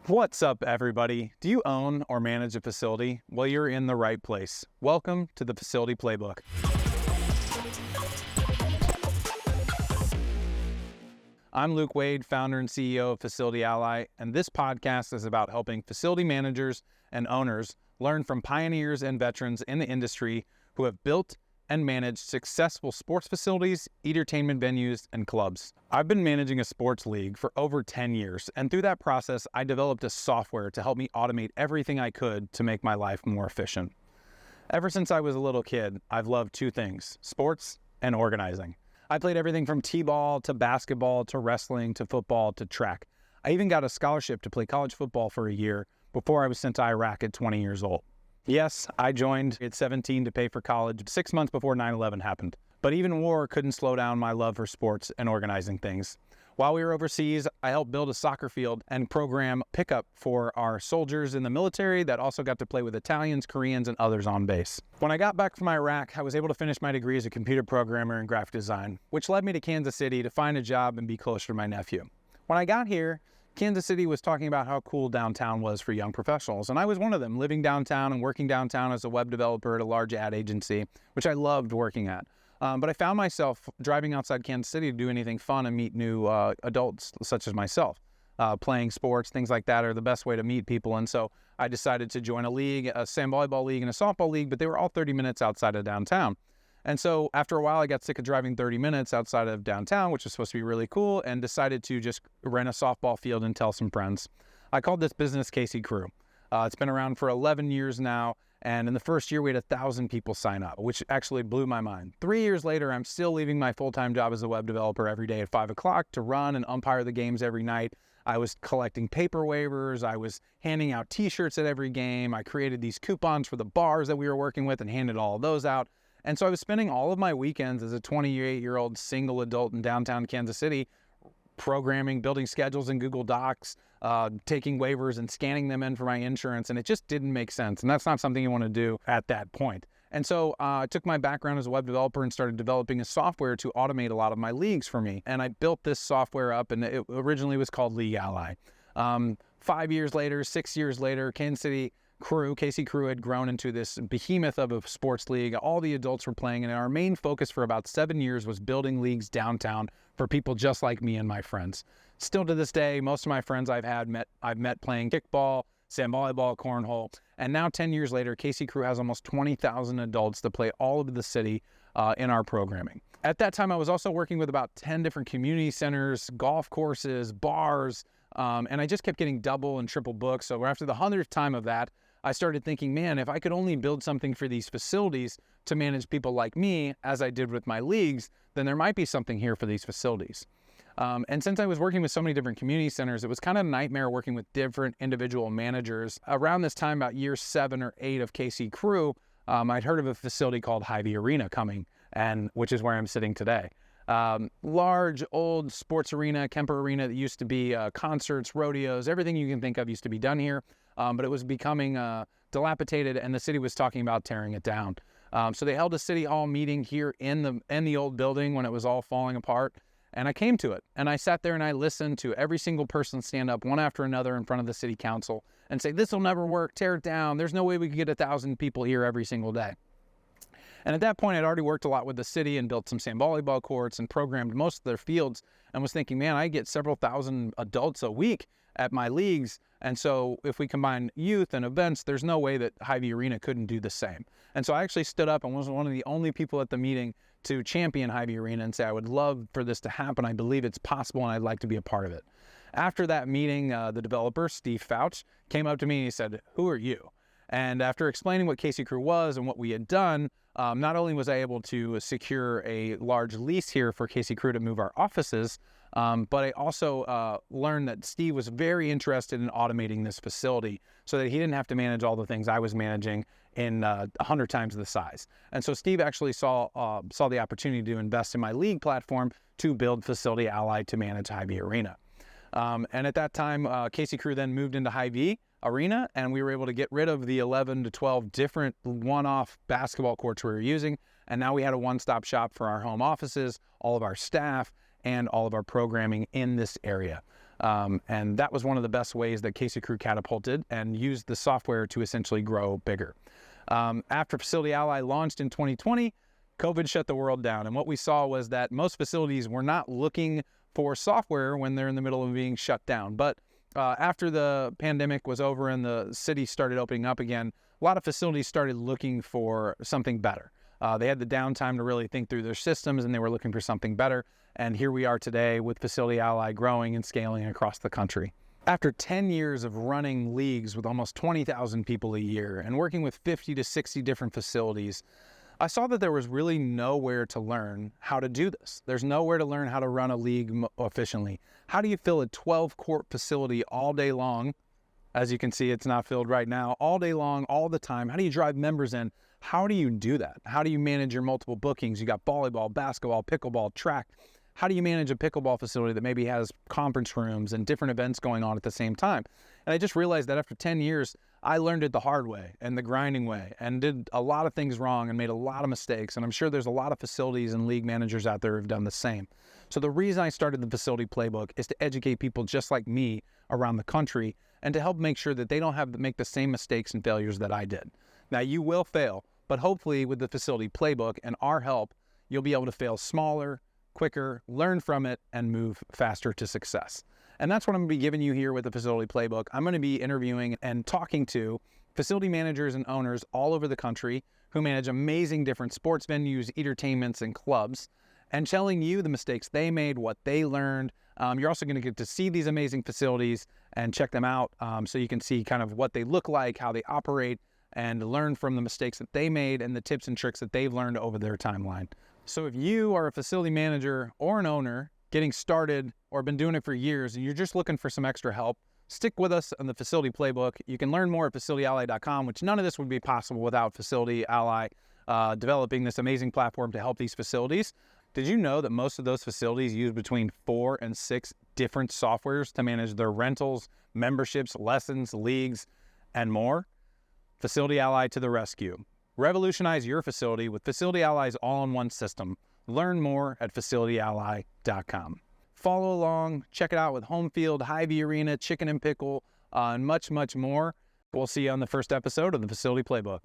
What's up, everybody? Do you own or manage a facility? Well, you're in the right place. Welcome to the Facility Playbook. I'm Luke Wade, founder and CEO of Facility Ally, and this podcast is about helping facility managers and owners learn from pioneers and veterans in the industry who have built and managed successful sports facilities, entertainment venues, and clubs. I've been managing a sports league for over 10 years, and through that process, I developed a software to help me automate everything I could to make my life more efficient. Ever since I was a little kid, I've loved two things: sports and organizing. I played everything from t-ball to basketball to wrestling to football to track. I even got a scholarship to play college football for a year before I was sent to Iraq at 20 years old. Yes, I joined at 17 to pay for college 6 months before 9/11 happened. But even war couldn't slow down my love for sports and organizing things. While we were overseas, I helped build a soccer field and program pickup for our soldiers in the military that also got to play with Italians, Koreans, and others on base. When I got back from Iraq, I was able to finish my degree as a computer programmer in graphic design, which led me to Kansas City to find a job and be closer to my nephew. When I got here, Kansas City was talking about how cool downtown was for young professionals, and I was one of them, living downtown and working downtown as a web developer at a large ad agency, which I loved working at. But I found myself driving outside Kansas City to do anything fun and meet new adults such as myself. Playing sports, things like that are the best way to meet people, and so I decided to join a league, a sand volleyball league and a softball league, but they were all 30 minutes outside of downtown. And so after a while, I got sick of driving 30 minutes outside of downtown, which was supposed to be really cool, and decided to just rent a softball field and tell some friends. I called this business KC Crew. It's been around for 11 years now, and in the first year, we had 1,000 people sign up, which actually blew my mind. 3 years later, I'm still leaving my full-time job as a web developer every day at 5 o'clock to run and umpire the games every night. I was collecting paper waivers. I was handing out t-shirts at every game. I created these coupons for the bars that we were working with and handed all of those out. And so I was spending all of my weekends as a 28-year-old single adult in downtown Kansas City programming, building schedules in Google Docs, taking waivers and scanning them in for my insurance, and it just didn't make sense. And that's not something you want to do at that point. And so I took my background as a web developer and started developing a software to automate a lot of my leagues for me. And I built this software up, and it originally was called League Ally. 5 years later, 6 years later, Kansas City Crew, KC Crew, had grown into this behemoth of a sports league. All the adults were playing, and our main focus for about 7 years was building leagues downtown for people just like me and my friends. Still to this day, most of my friends I've met playing kickball, sand volleyball, cornhole, and now 10 years later, KC Crew has almost 20,000 adults that play all over the city in our programming. At that time, I was also working with about 10 different community centers, golf courses, bars, and I just kept getting double and triple booked. So after the 100th time of that, I started thinking, man, if I could only build something for these facilities to manage people like me, as I did with my leagues, then there might be something here for these facilities. And since I was working with so many different community centers, it was kind of a nightmare working with different individual managers. Around this time, about year 7 or 8 of KC Crew, I'd heard of a facility called Hy-Vee Arena coming, and which is where I'm sitting today. Large, old sports arena, Kemper Arena that used to be concerts, rodeos, everything you can think of used to be done here. But it was becoming dilapidated, and the city was talking about tearing it down. So they held a city hall meeting here in the old building when it was all falling apart. And I came to it, and I sat there and I listened to every single person stand up one after another in front of the city council and say, "This will never work, tear it down. There's no way we could get 1,000 people here every single day." And at that point, I'd already worked a lot with the city and built some sand volleyball courts and programmed most of their fields, and was thinking, man, I get several thousand adults a week at my leagues. And so if we combine youth and events, there's no way that Hy-Vee Arena couldn't do the same. And so I actually stood up and was one of the only people at the meeting to champion Hy-Vee Arena and say, I would love for this to happen. I believe it's possible, and I'd like to be a part of it. After that meeting, the developer, Steve Fouch, came up to me and he said, "Who are you?" And after explaining what KC Crew was and what we had done, not only was I able to secure a large lease here for KC Crew to move our offices, but I also learned that Steve was very interested in automating this facility so that he didn't have to manage all the things I was managing in 100 times the size. And so Steve actually saw the opportunity to invest in my league platform to build Facility Ally to manage Hy-Vee Arena. And at that time, KC Crew then moved into Hy-Vee Arena, and we were able to get rid of the 11 to 12 different one-off basketball courts we were using. And now we had a one-stop shop for our home offices, all of our staff, and all of our programming in this area. And that was one of the best ways that Casey Crew catapulted and used the software to essentially grow bigger. After Facility Ally launched in 2020, COVID shut the world down. And what we saw was that most facilities were not looking for software when they're in the middle of being shut down. But after the pandemic was over and the city started opening up again, a lot of facilities started looking for something better. They had the downtime to really think through their systems, and they were looking for something better. And here we are today with Facility Ally growing and scaling across the country. After 10 years of running leagues with almost 20,000 people a year and working with 50 to 60 different facilities, I saw that there was really nowhere to learn how to do this. There's nowhere to learn how to run a league efficiently. How do you fill a 12-court facility all day long? As you can see, it's not filled right now. All day long, all the time. How do you drive members in? How do you do that? How do you manage your multiple bookings? You got volleyball, basketball, pickleball, track. How do you manage a pickleball facility that maybe has conference rooms and different events going on at the same time? And I just realized that after 10 years, I learned it the hard way and the grinding way and did a lot of things wrong and made a lot of mistakes. And I'm sure there's a lot of facilities and league managers out there who've done the same. So the reason I started the Facility Playbook is to educate people just like me around the country and to help make sure that they don't have to make the same mistakes and failures that I did. Now, you will fail, but hopefully with the Facility Playbook and our help, you'll be able to fail smaller, quicker, learn from it, and move faster to success. And that's what I'm going to be giving you here with the Facility Playbook. I'm going to be interviewing and talking to facility managers and owners all over the country who manage amazing different sports venues, entertainments, and clubs, and telling you the mistakes they made, what they learned. You're also going to get to see these amazing facilities and check them out so you can see kind of what they look like, how they operate, and learn from the mistakes that they made and the tips and tricks that they've learned over their timeline. So if you are a facility manager or an owner getting started or been doing it for years and you're just looking for some extra help, stick with us on the Facility Playbook. You can learn more at facilityally.com, which none of this would be possible without Facility Ally developing this amazing platform to help these facilities. Did you know that most of those facilities use between 4 and 6 different softwares to manage their rentals, memberships, lessons, leagues, and more? Facility Ally to the rescue. Revolutionize your facility with Facility Ally's all-in-one system. Learn more at facilityally.com. Follow along, check it out with Home Field, Hy-Vee Arena, Chicken and Pickle, and much, much more. We'll see you on the first episode of the Facility Playbook.